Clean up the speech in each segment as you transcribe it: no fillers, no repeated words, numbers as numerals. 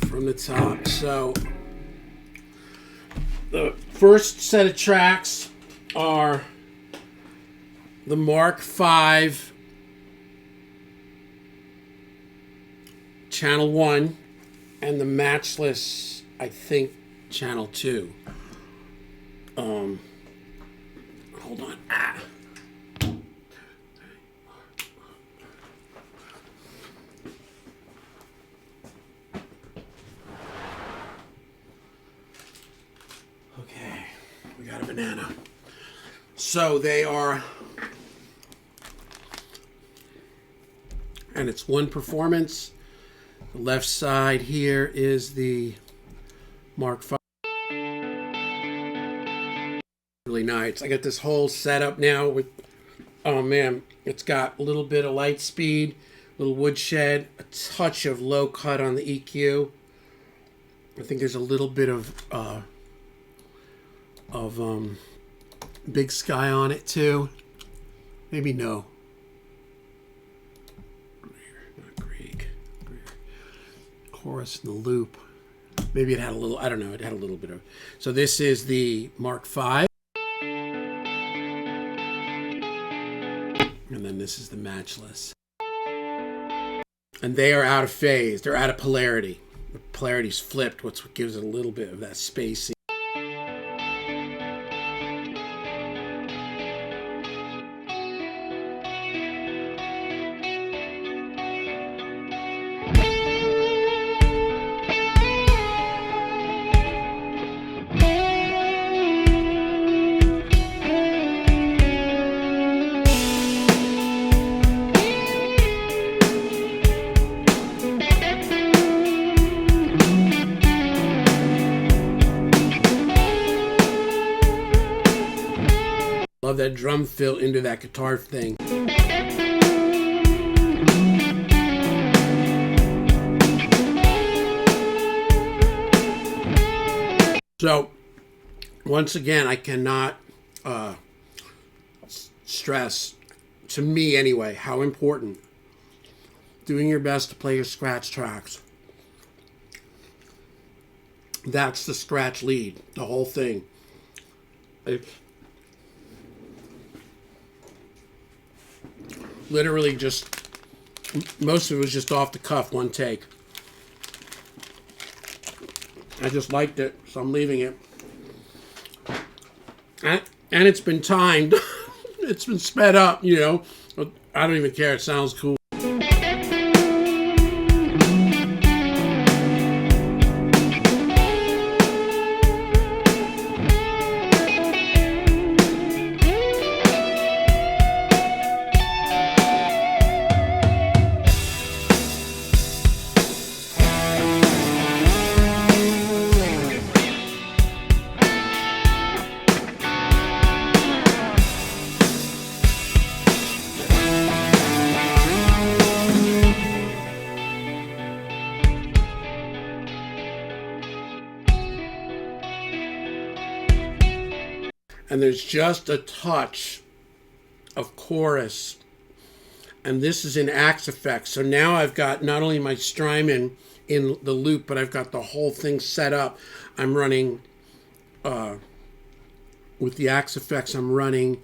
From the top. So the first set of tracks are the Mark V Channel 1 and the Matchless, I think, Channel 2. Hold on. Okay, we got a banana. So they are, and it's one performance. The left side here is the Mark V. Really nice. I got this whole setup now with, oh man, it's got a little bit of light speed, little woodshed, a touch of low cut on the EQ. I think there's a little bit of Big Sky on it too. Maybe no. Not Greek. Chorus in the loop. Maybe it had a little, I don't know, it had a little bit of. So this is the Mark V. And then this is the Matchless. And they are out of phase. They're out of polarity. The polarity's flipped, what gives it a little bit of that spacey. Love that drum fill into that guitar thing. So, once again, I cannot stress, to me anyway, how important doing your best to play your scratch tracks. That's the scratch lead, the whole thing. Literally just, most of it was just off the cuff, one take. I just liked it, so I'm leaving it. And it's been timed. It's been sped up, you know. I don't even care, it sounds cool. and there's just a touch of chorus. And this is in Axe Effects. So now I've got not only my Strymon in the loop, but I've got the whole thing set up. I'm running, with the Axe Effects, I'm running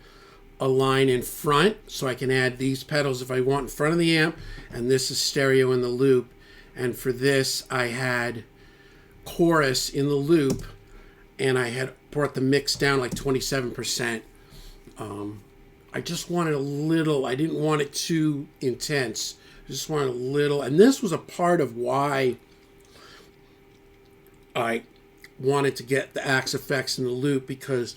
a line in front, so I can add these pedals if I want in front of the amp, and this is stereo in the loop. And for this, I had chorus in the loop, and I had brought the mix down like 27%. I just wanted a little, I didn't want it too intense. I just wanted a little, and this was a part of why I wanted to get the Axe Effects in the loop, because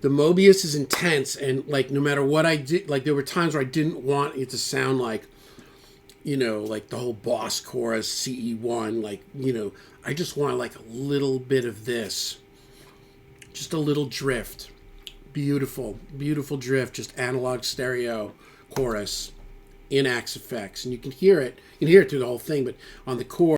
the Mobius is intense, and like no matter what I did, like there were times where I didn't want it to sound like, you know, like the whole Boss chorus, CE1, like, you know, I just wanted like a little bit of this, just a little drift. Beautiful, beautiful drift, just analog stereo chorus in Axe Effects, and you can hear it. You can hear it through the whole thing, but on the chorus.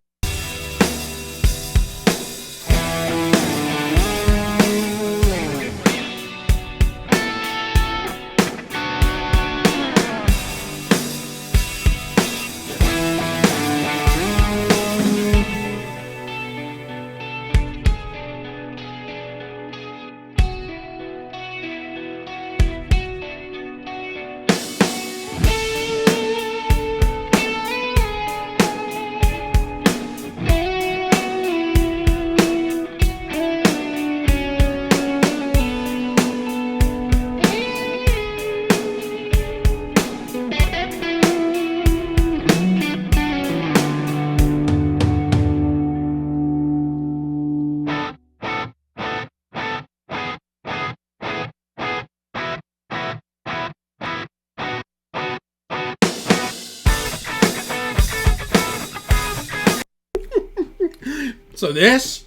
So this,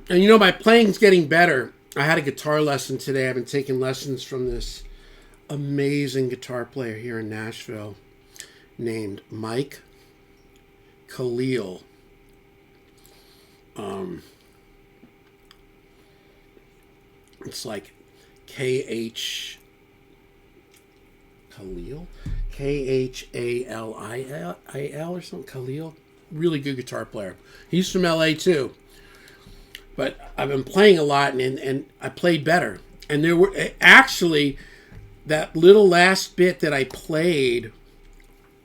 and you know, my playing's getting better. I had a guitar lesson today. I've been taking lessons from this amazing guitar player here in Nashville named Mike Khalil. It's like K-H Khalil? Khalil or something? Khalil? Really good guitar player. He's from LA too. But I've been playing a lot, and I played better. And there were actually that little last bit that I played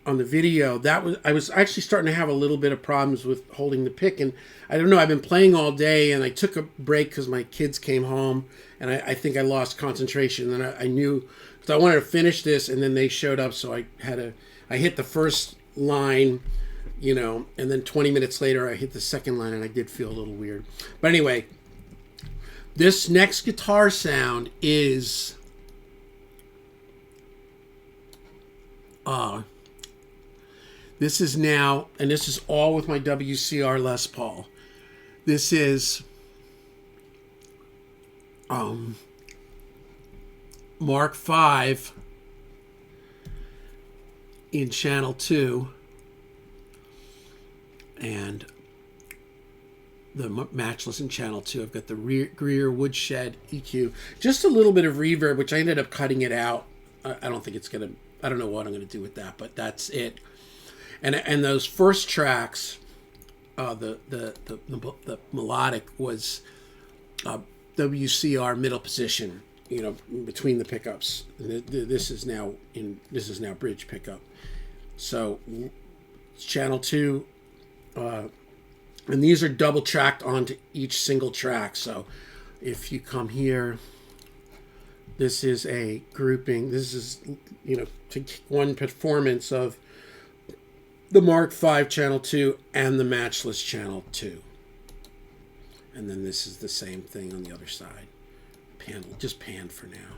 on the video, I was actually starting to have a little bit of problems with holding the pick, and I don't know, I've been playing all day, and I took a break because my kids came home, and I think I lost concentration, and I knew, because I wanted to finish this, and then they showed up, so I hit the first line, you know, and then 20 minutes later I hit the second line, and I did feel a little weird. But anyway, this next guitar sound is this is now, and this is all with my WCR Les Paul. This is Mark V in channel 2, and the matchless in channel 2. I've got the Greer Woodshed EQ. Just a little bit of reverb, which I ended up cutting it out. I don't think it's gonna, I don't know what I'm gonna do with that, but that's it. And those first tracks, the melodic was WCR middle position, you know, between the pickups. This is now bridge pickup. So channel 2, and these are double tracked onto each single track. So if you come here, this is a grouping. This is, you know, one performance of the Mark V channel 2 and the matchless channel 2. And then this is the same thing on the other side. Just panned for now.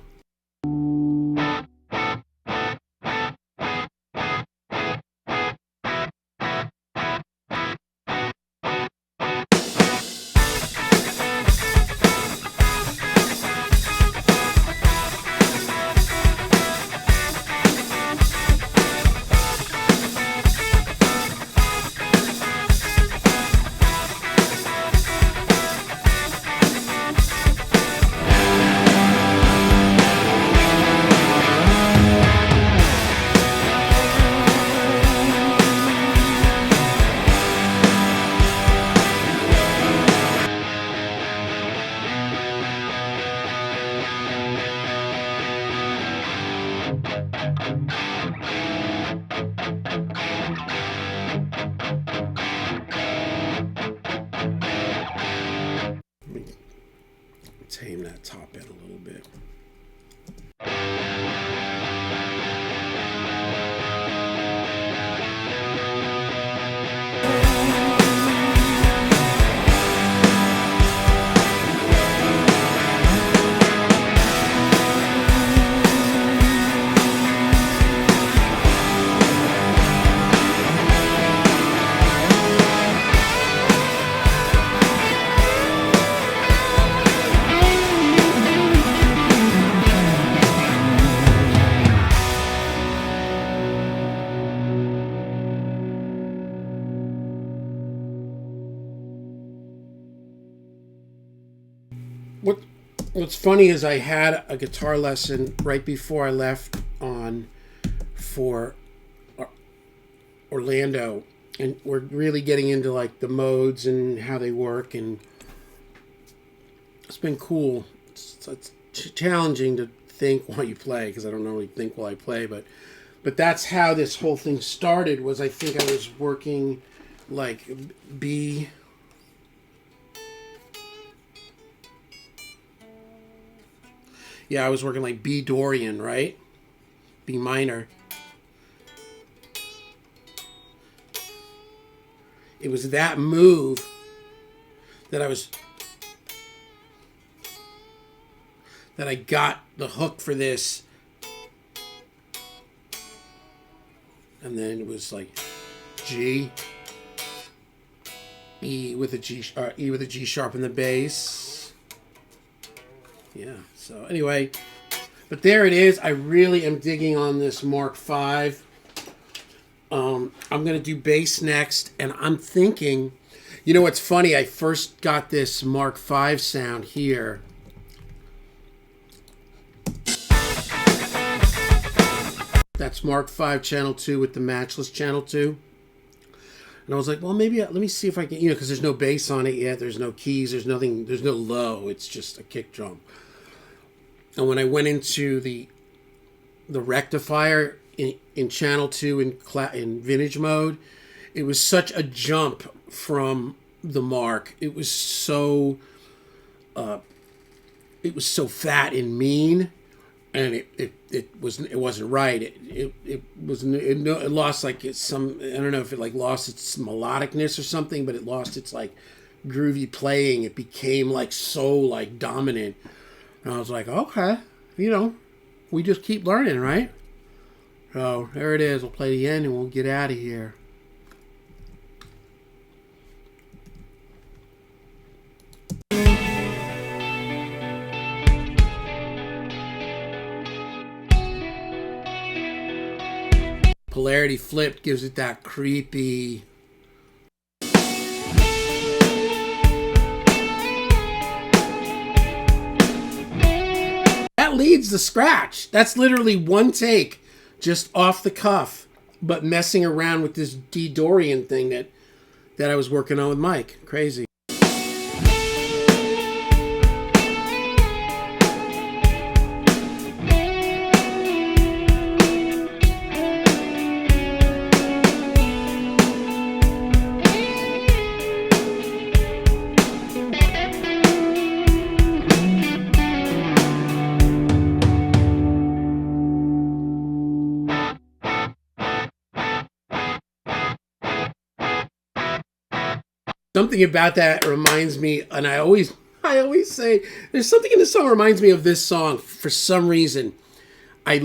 tame that top end a little bit. What's funny is I had a guitar lesson right before I left on for Orlando, and we're really getting into like the modes and how they work, and it's been cool. It's challenging to think while you play, because I don't normally think while I play, but that's how this whole thing started. Was I think I was working like B. Yeah, I was working like B Dorian, right? B minor. It was that move that I got the hook for this. And then it was like G, E with a G sharp in the bass. Yeah. So anyway, but there it is. I really am digging on this Mark V. I'm going to do bass next, and I'm thinking, you know what's funny? I first got this Mark V sound here. That's Mark V channel 2 with the matchless channel 2. And I was like, well, maybe let me see if I can, because there's no bass on it yet. There's no keys. There's nothing. There's no low. It's just a kick drum. And when I went into the rectifier in channel 2 in vintage mode, it was such a jump from the Mark. It was so fat and mean, and it wasn't right. It lost like some, I don't know if it like lost its melodicness or something, but it lost its like groovy playing. It became like so like dominant. And I was like, okay, we just keep learning, right? So there it is. We'll play the end and we'll get out of here. Polarity flipped gives it that creepy. That leads the scratch. That's literally one take, just off the cuff, but messing around with this D Dorian thing that I was working on with Mike. Crazy. Something about that reminds me, and I always say, there's something in this song that reminds me of this song for some reason. I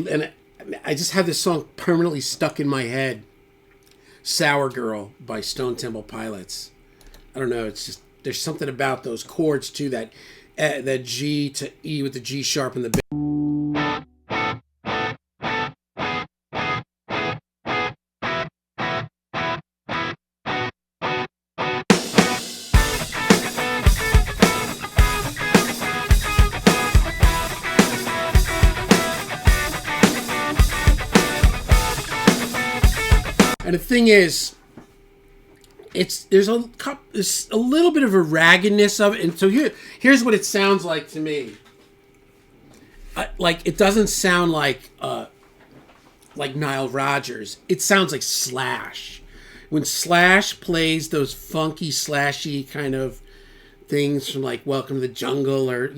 just have this song permanently stuck in my head. Sour Girl by Stone Temple Pilots. I don't know, it's just, there's something about those chords too, that G to E with the G sharp and the bass. And the thing is, there's a little bit of a raggedness of it, and so here's what it sounds like to me. Like it doesn't sound like Nile Rodgers. It sounds like Slash. When Slash plays those funky slashy kind of things from like Welcome to the Jungle, or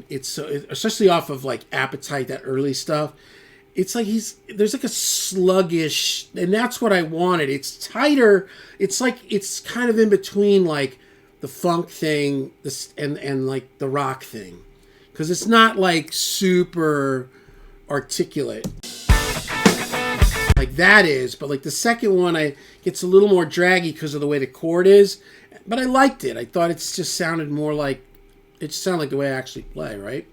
it's so, especially off of like Appetite, that early stuff. It's like there's like a sluggish, and that's what I wanted. It's tighter. It's like it's kind of in between like the funk thing, and like the rock thing, because it's not like super articulate like that is, but like the second one, it's a little more draggy because of the way the chord is. But I liked it. I thought it just sounded more like the way I actually play, right?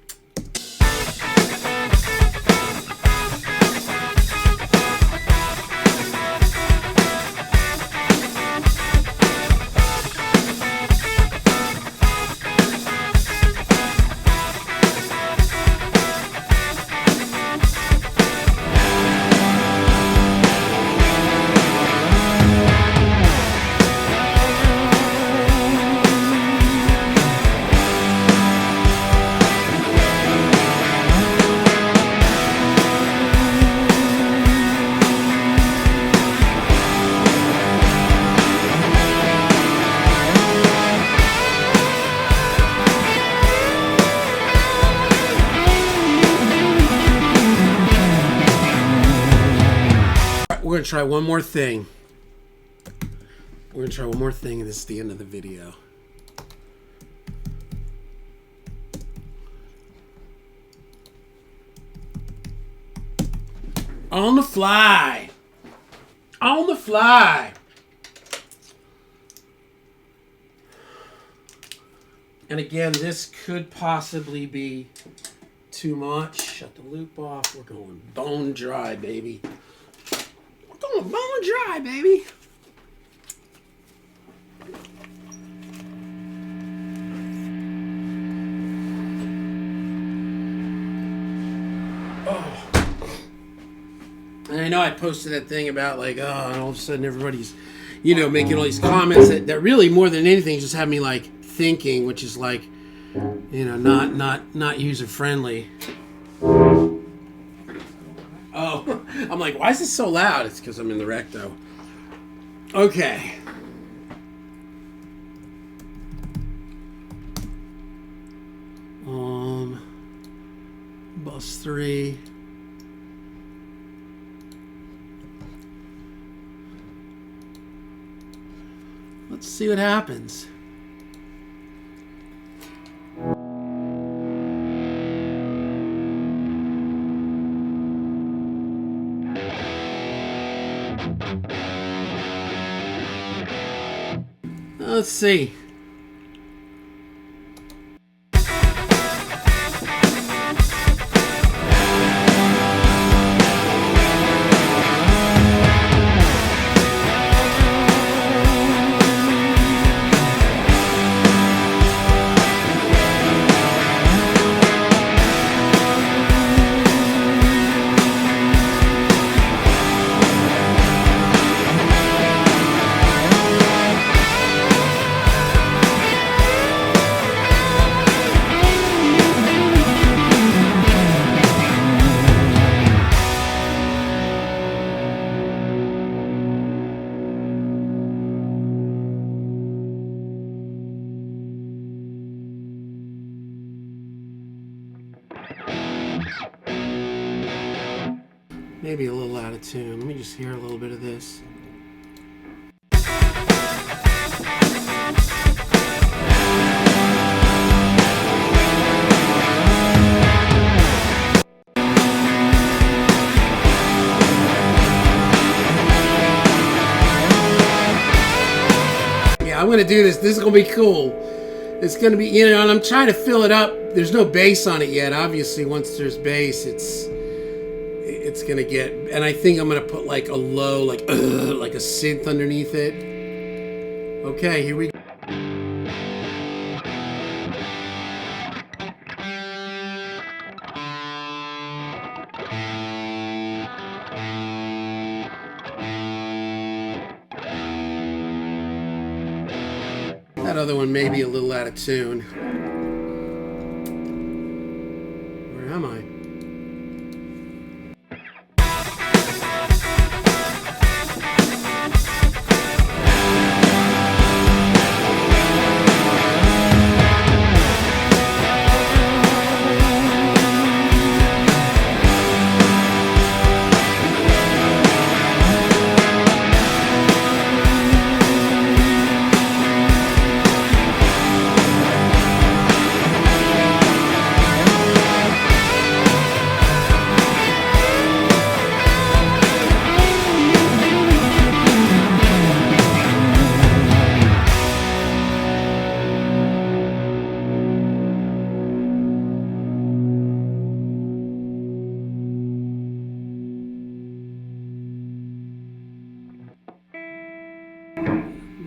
We're going to try one more thing. And this is the end of the video. On the fly. On the fly. And again, this could possibly be too much. Shut the loop off. We're going bone dry, baby. Bone dry, baby. Oh. And I know I posted that thing about like, and all of a sudden everybody's, making all these comments that really more than anything just have me like thinking, which is like, not user friendly. Oh, I'm like, why is this so loud? It's because I'm in the recto. Okay. Bus 3. Let's see what happens. Let's see. Maybe a little out of tune. Let me just hear a little bit of this. Yeah, I'm going to do this. This is going to be cool. It's going to be, and I'm trying to fill it up. There's no bass on it yet. Obviously, once there's bass, it's gonna get, and I think I'm gonna put like a low, like a synth underneath it. Okay, here we go. That other one may be a little out of tune. Where am I?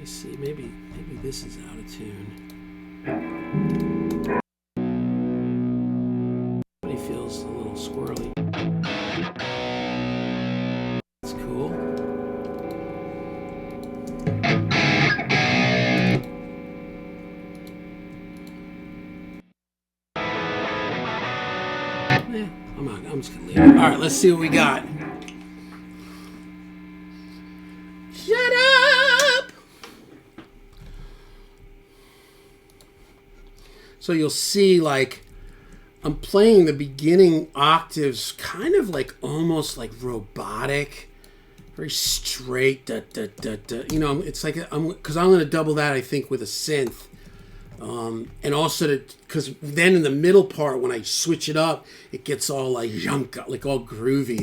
me see. Maybe this is out of tune. It feels a little squirrely. It's cool. I'm just gonna leave it. All right, let's see what we got. Shut up! So you'll see, like, I'm playing the beginning octaves kind of like almost like robotic, very straight. Da, da, da, da. You know, it's like because I'm going to double that, I think, with a synth. And also because then in the middle part, when I switch it up, it gets all like yunka, like all groovy.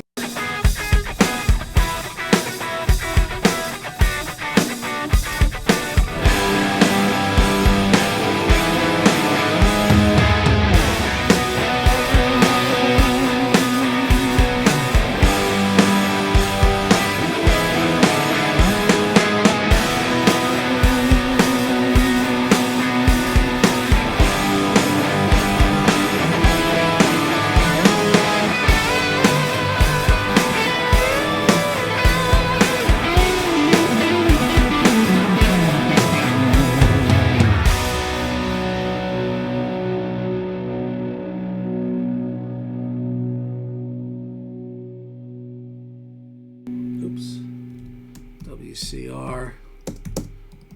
WCR,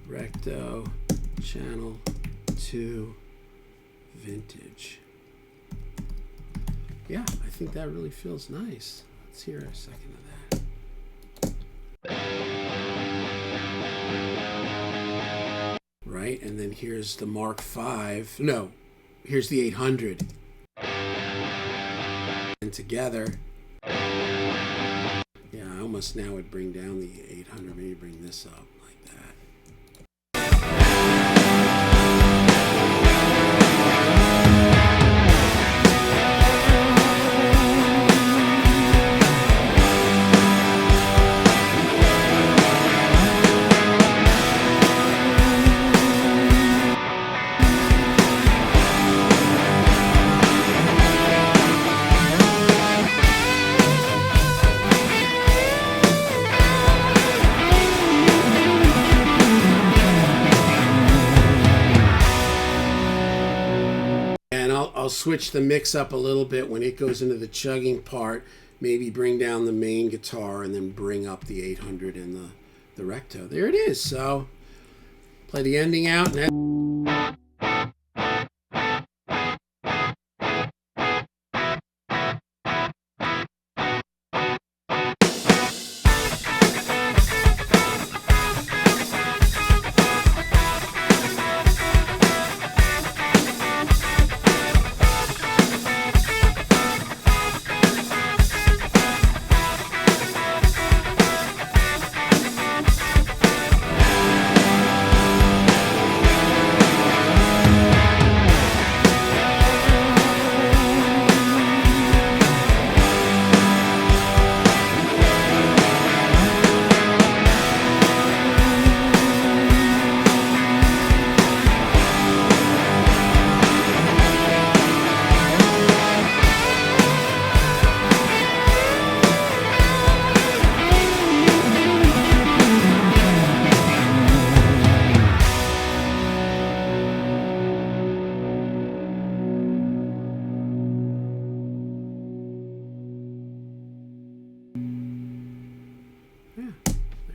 Recto, Channel 2, Vintage. Yeah, I think that really feels nice. Let's hear a second of that. Right, and then here's the Mark V. No, here's the 800. And together. Yeah, I almost now would bring down the 800, maybe bring this up like that. I'll switch the mix up a little bit when it goes into the chugging part. Maybe bring down the main guitar and then bring up the 800 and the Recto. There it is. So play the ending out. And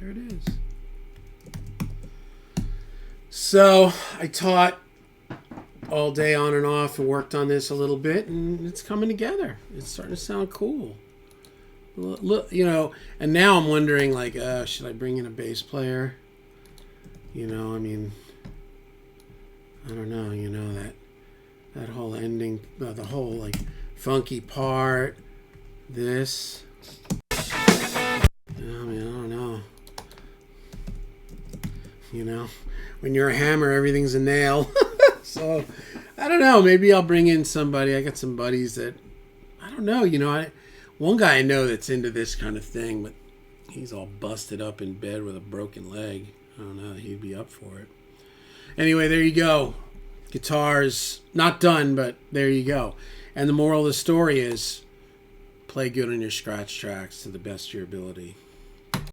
there it is. So I taught all day on and off and worked on this a little bit, and it's coming together. It's starting to sound cool. Look, you know, and now I'm wondering, like, should I bring in a bass player? You know, I mean, I don't know. You know, that whole ending, the whole like funky part. This. I mean, I don't know. You know, when you're a hammer, everything's a nail. So, I don't know. Maybe I'll bring in somebody. I got some buddies that, I don't know. You know, one guy I know that's into this kind of thing, but he's all busted up in bed with a broken leg. I don't know. He'd be up for it. Anyway, there you go. Guitar's not done, but there you go. And the moral of the story is play good on your scratch tracks to the best of your ability.